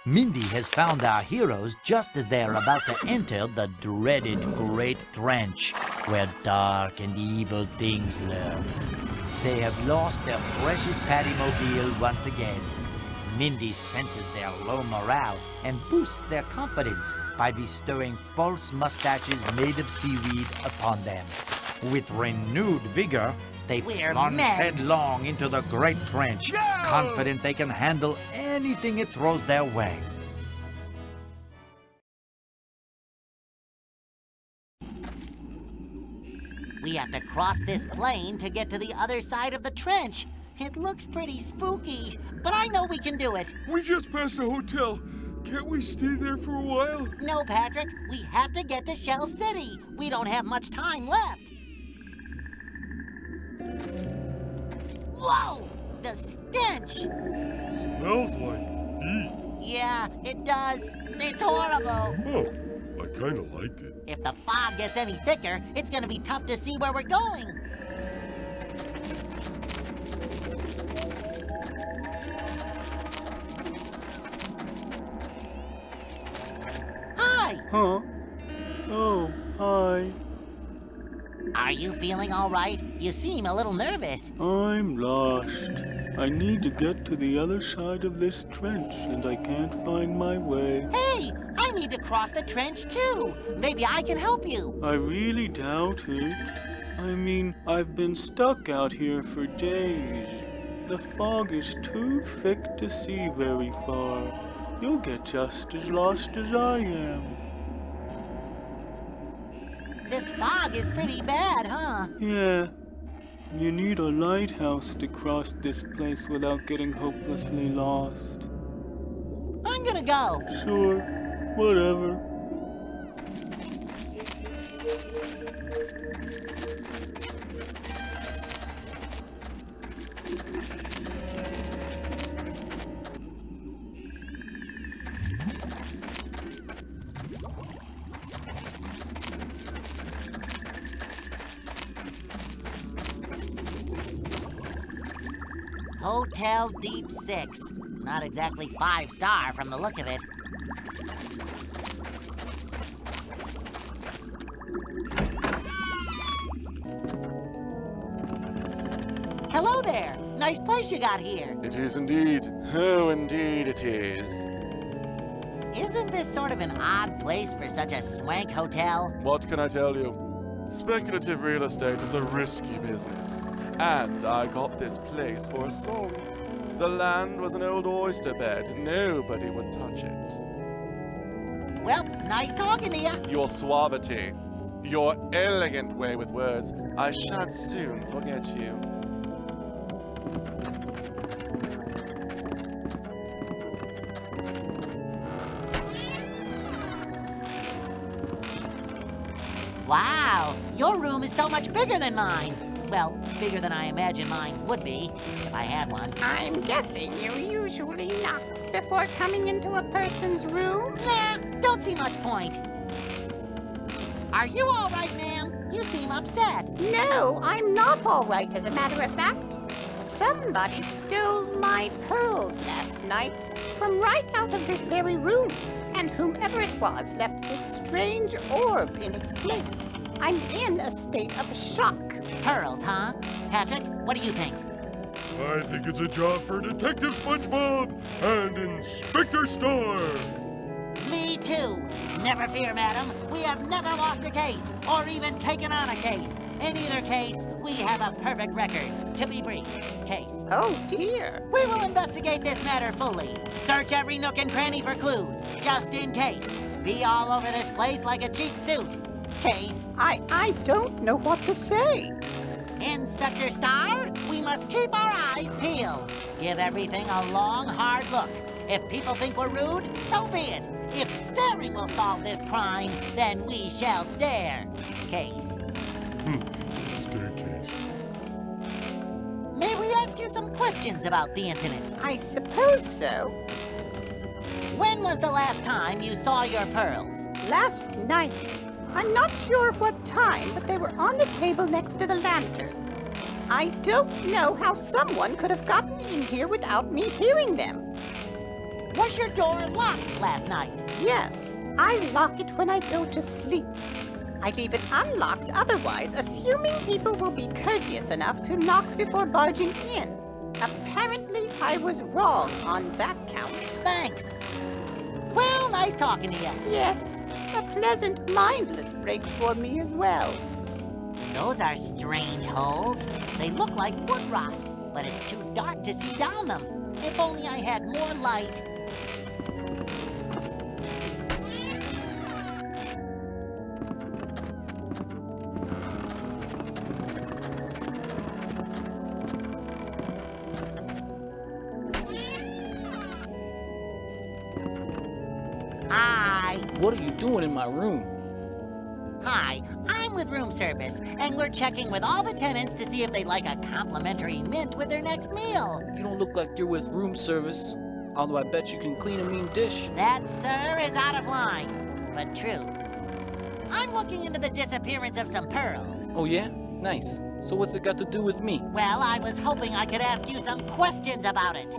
Mindy has found our heroes just as they are about to enter the dreaded Great Trench, where dark and evil things lurk. They have lost their precious Pattymobile once again. Mindy senses their low morale and boosts their confidence by bestowing false mustaches made of seaweed upon them. With renewed vigor, they plunge headlong into the Great Trench, confident they can handle anything it throws their way. We have to cross this plain to get to the other side of the trench. It looks pretty spooky, but I know we can do it. We just passed a hotel. Can't we stay there for a while? No, Patrick. We have to get to Shell City. We don't have much time left. Whoa! The stench! Smells like feet. Yeah, it does. It's horrible. Oh, I kind of liked it. If the fog gets any thicker, it's gonna be tough to see where we're going. Hi! Huh? Oh, hi. Are you feeling all right? You seem a little nervous. I'm lost. I need to get to the other side of this trench, and I can't find my way. Hey, I need to cross the trench too. Maybe I can help you. I really doubt it. I mean, I've been stuck out here for days. The fog is too thick to see very far. You'll get just as lost as I am. This fog is pretty bad, huh? Yeah. You need a lighthouse to cross this place without getting hopelessly lost. I'm gonna go. Sure. Whatever. Hotel Deep 6. Not exactly 5-star from the look of it. Hello there. Nice place you got here. It is indeed. Oh, indeed it is. Isn't this sort of an odd place for such a swank hotel? What can I tell you? Speculative real estate is a risky business. And I got this place for a song. The land was an old oyster bed. Nobody would touch it. Well, nice talking to you. Your suavity, your elegant way with words, I shan't soon forget you. Wow, your room is so much bigger than mine. Well, bigger than I imagine mine would be, if I had one. I'm guessing you usually knock before coming into a person's room? Nah, don't see much point. Are you all right, ma'am? You seem upset. No, I'm not all right, as a matter of fact. Somebody stole my pearls last night from right out of this very room, and whomever it was left this strange orb in its place. I'm in a state of shock. Pearls, huh? Patrick, what do you think? I think it's a job for Detective Spongebob and Inspector Star. Me too. Never fear, madam. We have never lost a case, or even taken on a case. In either case, we have a perfect record. To be brief, case. Oh, dear. We will investigate this matter fully. Search every nook and cranny for clues, just in case. Be all over this place like a cheap suit. Case. I don't know what to say. Inspector Star, we must keep our eyes peeled. Give everything a long, hard look. If people think we're rude, so be it. If staring will solve this crime, then we shall stare. Case. Staircase. May we ask you some questions about the incident? I suppose so. When was the last time you saw your pearls? Last night. I'm not sure what time, but they were on the table next to the lantern. I don't know how someone could have gotten in here without me hearing them. Was your door locked last night? Yes, I lock it when I go to sleep. I leave it unlocked otherwise, assuming people will be courteous enough to knock before barging in. Apparently, I was wrong on that count. Thanks. Well, nice talking to you. Yes, a pleasant, mindless break for me as well. Those are strange holes. They look like wood rot, but it's too dark to see down them. If only I had more light. Hi. What are you doing in my room? Hi, I'm with room service, and we're checking with all the tenants to see if they'd like a complimentary mint with their next meal. You don't look like you're with room service. Although I bet you can clean a mean dish. That, sir, is out of line, but true. I'm looking into the disappearance of some pearls. Oh yeah? Nice. So what's it got to do with me? Well, I was hoping I could ask you some questions about it.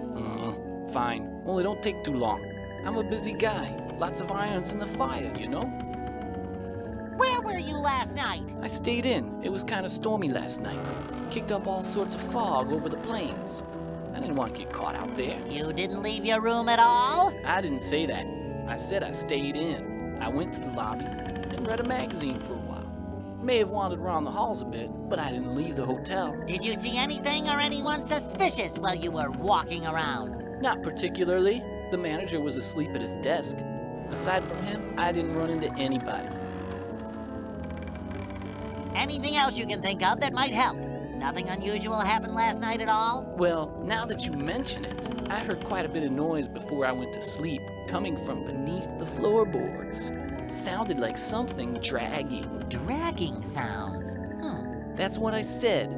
Fine. Only don't take too long. I'm a busy guy. Lots of irons in the fire, you know? Where were you last night? I stayed in. It was kind of stormy last night. Kicked up all sorts of fog over the plains. I didn't want to get caught out there. You didn't leave your room at all? I didn't say that. I said I stayed in. I went to the lobby and read a magazine for a while. May have wandered around the halls a bit, but I didn't leave the hotel. Did you see anything or anyone suspicious while you were walking around? Not particularly. The manager was asleep at his desk. Aside from him, I didn't run into anybody. Anything else you can think of that might help? Nothing unusual happened last night at all? Well, now that you mention it, I heard quite a bit of noise before I went to sleep, coming from beneath the floorboards. Sounded like something dragging. Dragging sounds? That's what I said.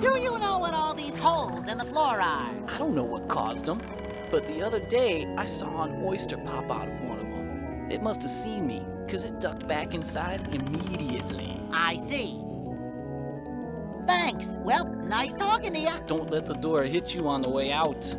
Do you know what all these holes in the floor are? I don't know what caused them, but the other day I saw an oyster pop out of one of them. It must have seen me, because it ducked back inside immediately. I see. Thanks. Well, nice talking to you. Don't let the door hit you on the way out.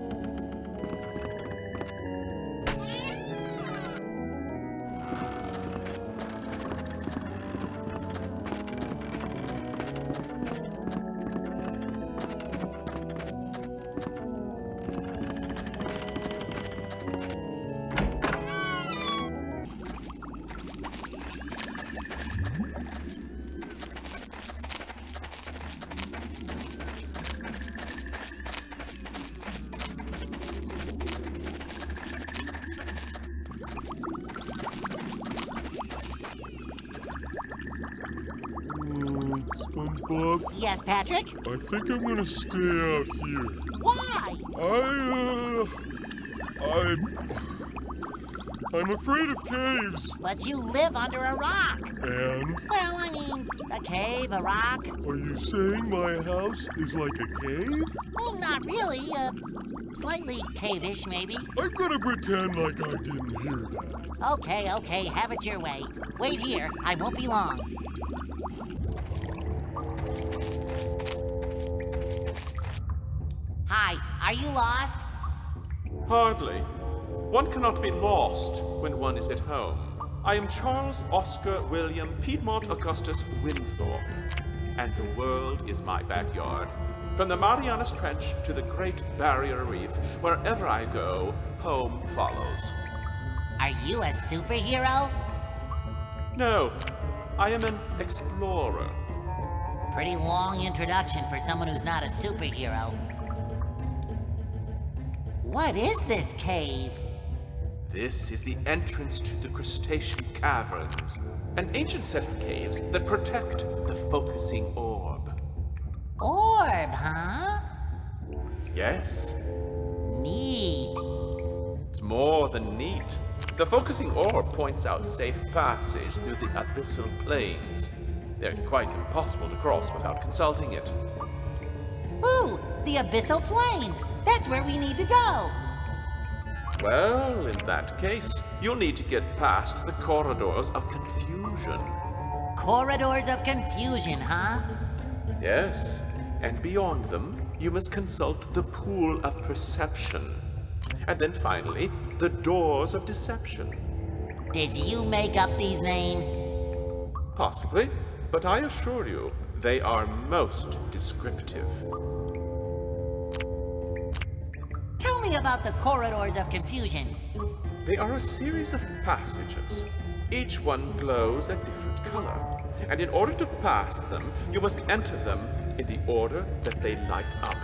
SpongeBob, Yes, Patrick? I think I'm gonna stay out here. Why? I'm afraid of caves. But you live under a rock. And Well, I mean, a cave, a rock. are you saying my house is like a cave? Well, not really. Slightly cave-ish, maybe. I'm gonna pretend like I didn't hear that. Okay, have it your way. Wait here, I won't be long. Hi, are you lost? Hardly. One cannot be lost when one is at home. I am Charles Oscar William Piedmont Augustus Winthorpe, and the world is my backyard. From the Marianas Trench to the Great Barrier Reef, wherever I go, home follows. Are you a superhero? No, I am an explorer. Pretty long introduction for someone who's not a superhero. What is this cave? This is the entrance to the Crustacean Caverns, an ancient set of caves that protect the focusing orb. Orb, huh? Yes, Neat. it's more than neat. The focusing orb points out safe passage through the abyssal plains. They're quite impossible to cross without consulting it. Ooh, the abyssal plains. That's where we need to go. Well, in that case, you'll need to get past the corridors of confusion. Corridors of confusion, huh? Yes, and beyond them, you must consult the pool of perception. And then finally, the doors of deception. Did you make up these names? Possibly, but I assure you, they are most descriptive. Tell me about the corridors of confusion. They are a series of passages. Each one glows a different color, and in order to pass them, you must enter them in the order that they light up.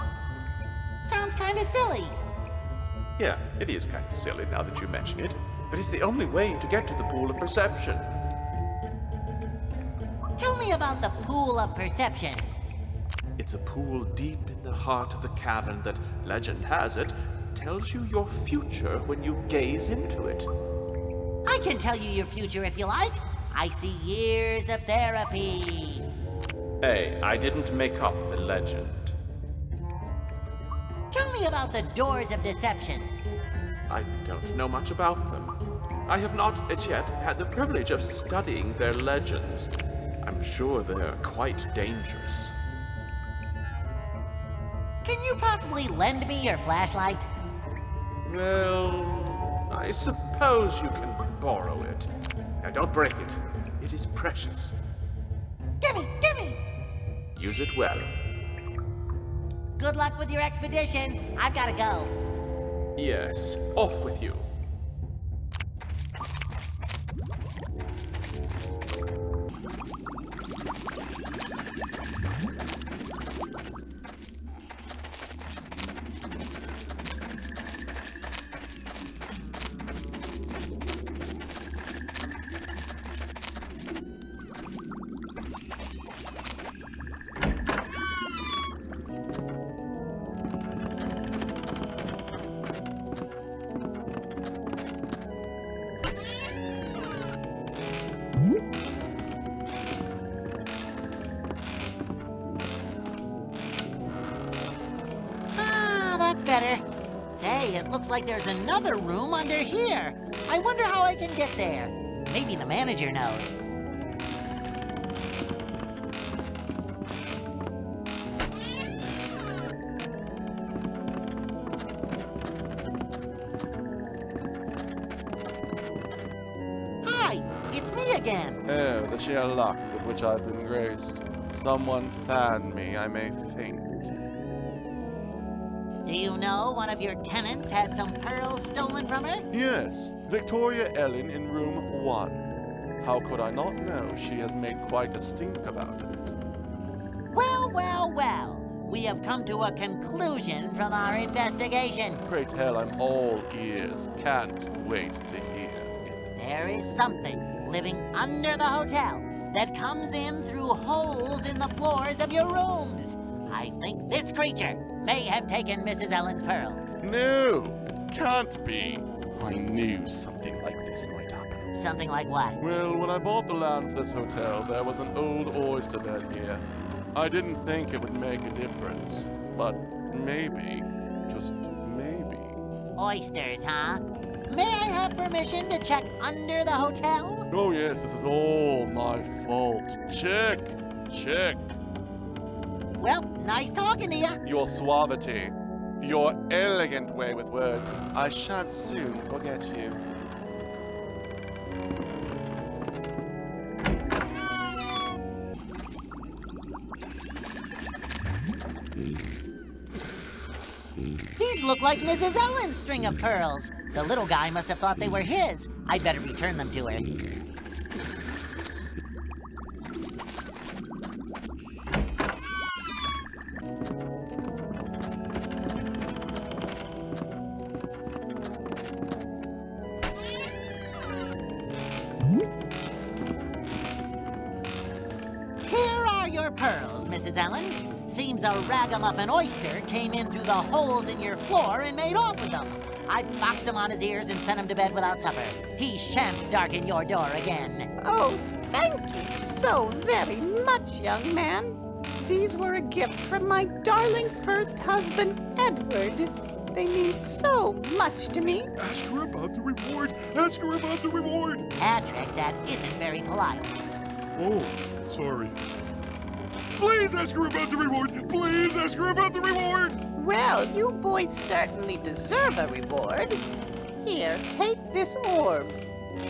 Sounds kind of silly. Yeah, it is kind of silly now that you mention it, but it's the only way to get to the pool of perception. Tell me about the pool of perception. It's a pool deep in the heart of the cavern that, legend has it, tells you your future when you gaze into it. I can tell you your future if you like. I see years of therapy. Hey, I didn't make up the legend. Tell me about the doors of deception. I don't know much about them. I have not as yet had the privilege of studying their legends. I'm sure they're quite dangerous. Can you possibly lend me your flashlight? Well, I suppose you can borrow it. Now don't break it. It is precious. Gimme! Gimme! Use it well. Good luck with your expedition. I've gotta go. Yes, off with you. That's better. Say, it looks like there's another room under here. I wonder how I can get there. Maybe the manager knows. Hi, it's me again. Oh, the sheer luck with which I've been graced. Someone fan me, I may faint. Do you know one of your tenants had some pearls stolen from her? Yes, Victoria Ellen in room 1. How could I not know? She has made quite a stink about it. Well, well, well. We have come to a conclusion from our investigation. Pray tell, I'm all ears. Can't wait to hear it. There is something living under the hotel that comes in through holes in the floors of your rooms. I think this creature may have taken Mrs. Ellen's pearls. No, can't be. I knew something like this might happen. Something like what? Well, when I bought the land for this hotel, there was an old oyster bed here. I didn't think it would make a difference, but maybe, just maybe. Oysters, huh? May I have permission to check under the hotel? Oh yes, this is all my fault. Check, check. Well, nice talking to you. Your suavity, your elegant way with words, I shan't soon forget you. These look like Mrs. Ellen's string of pearls. The little guy must have thought they were his. I'd better return them to her. Here are your pearls, Mrs. Ellen. Seems a ragamuffin oyster came in through the holes in your floor and made off with them. I boxed him on his ears and sent him to bed without supper. He shan't darken your door again. Oh, thank you so very much, young man. These were a gift from my darling first husband, Edward. They mean so much to me. Ask her about the reward. Ask her about the reward. Patrick, that isn't very polite. Oh, sorry. Please ask her about the reward. Please ask her about the reward. Well, you boys certainly deserve a reward. Here, take this orb.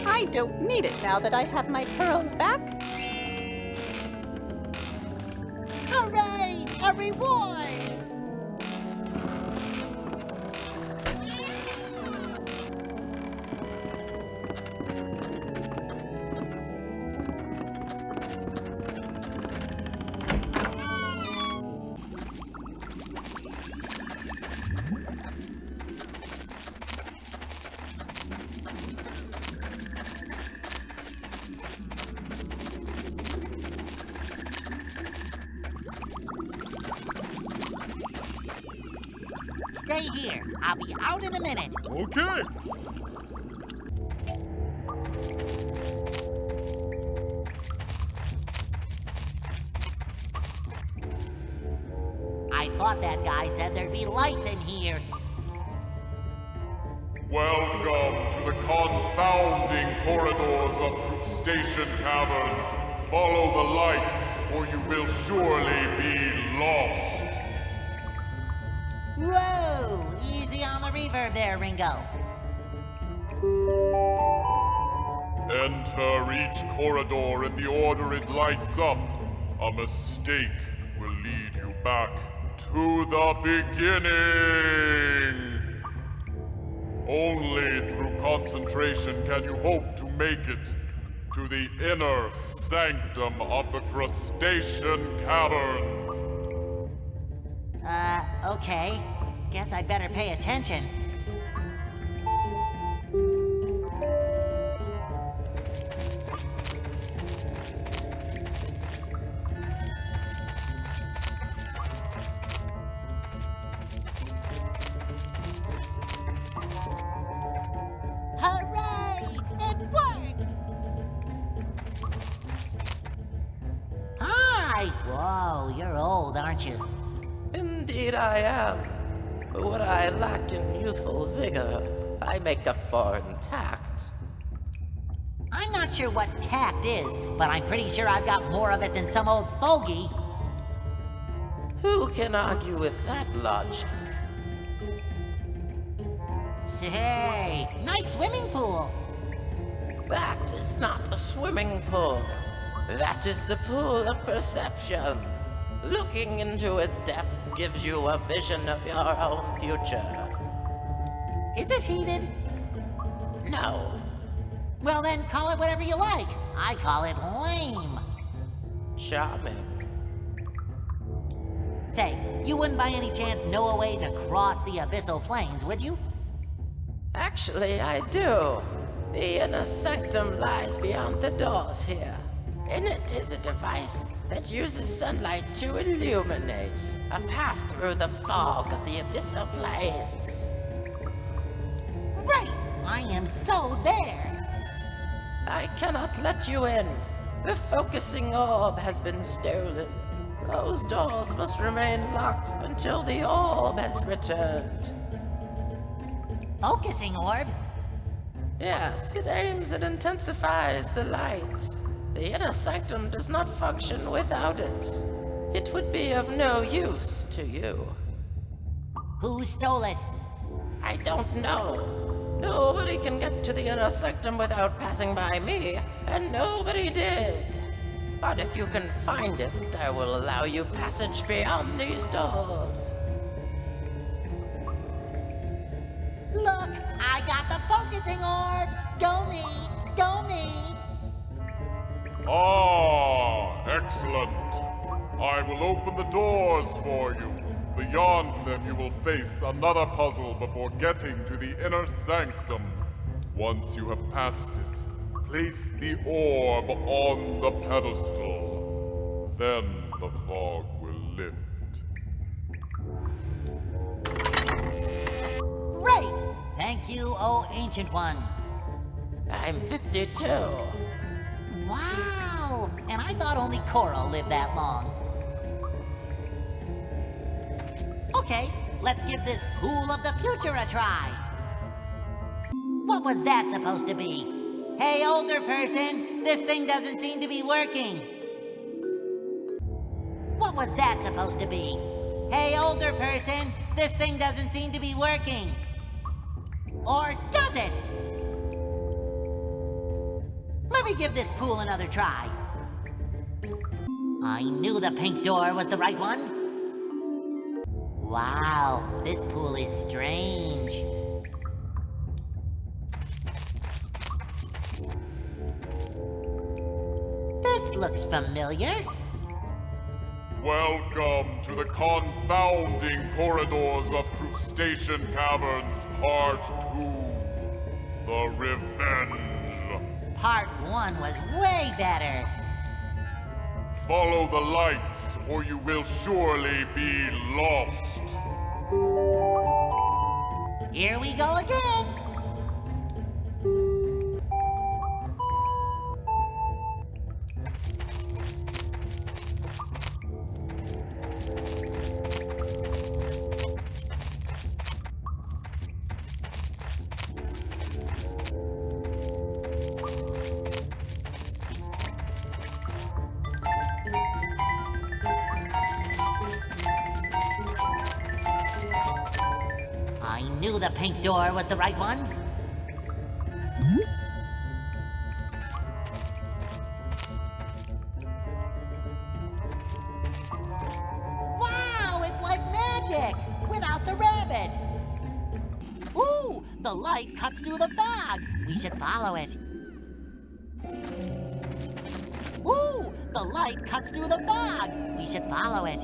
I don't need it now that I have my pearls back. Hooray! A reward! Stay here. I'll be out in a minute. Okay. I thought that guy said there'd be lights in here. Welcome to the confounding corridors of crustacean caverns. Follow the lights, or you will surely be lost. Whoa! Easy on the reverb there, Ringo. Enter each corridor in the order it lights up. A mistake will lead you back to the beginning. Only through concentration can you hope to make it to the inner sanctum of the crustacean caverns. Okay. Guess I'd better pay attention. Hooray! It worked! Hi! Whoa, you're old, aren't you? Indeed I am. But what I lack in youthful vigor, I make up for in tact. I'm not sure what tact is, but I'm pretty sure I've got more of it than some old fogey. Who can argue with that logic? Say, nice swimming pool. That is not a swimming pool. That is the pool of perception. Looking into its depths gives you a vision of your own future. Is it heated? No. Well then, call it whatever you like. I call it lame. Charming. Say, you wouldn't by any chance know a way to cross the abyssal plains, would you? Actually, I do. The inner sanctum lies beyond the doors here. In it is a device that uses sunlight to illuminate a path through the fog of the abyssal plains. Great! I am so there! I cannot let you in. The focusing orb has been stolen. Those doors must remain locked until the orb has returned. Focusing orb? Yes, it aims and intensifies the light. The inner sanctum does not function without it. It would be of no use to you. Who stole it? I don't know. Nobody can get to the inner sanctum without passing by me, and nobody did. But if you can find it, I will allow you passage beyond these doors. Look, I got the focusing orb! Go me! Go me! Ah, excellent. I will open the doors for you. Beyond them you will face another puzzle before getting to the inner sanctum. Once you have passed it, place the orb on the pedestal. Then the fog will lift. Great! Thank you, oh ancient one. I'm 52. Wow! And I thought only Coral lived that long. Okay, let's give this pool of the future a try. What was that supposed to be? Hey, older person, this thing doesn't seem to be working. What was that supposed to be? Hey, older person, This thing doesn't seem to be working. Or does it? Let me give this pool another try. I knew the pink door was the right one. Wow, this pool is strange. This looks familiar. Welcome to the confounding corridors of Crustacean Caverns, Part 2. The Revenge. Part 1 was way better. Follow the lights, or you will surely be lost. Here we go again. I knew the pink door was the right one. Wow, it's like magic! Without the rabbit! Ooh, the light cuts through the fog. We should follow it. Ooh, the light cuts through the fog. We should follow it.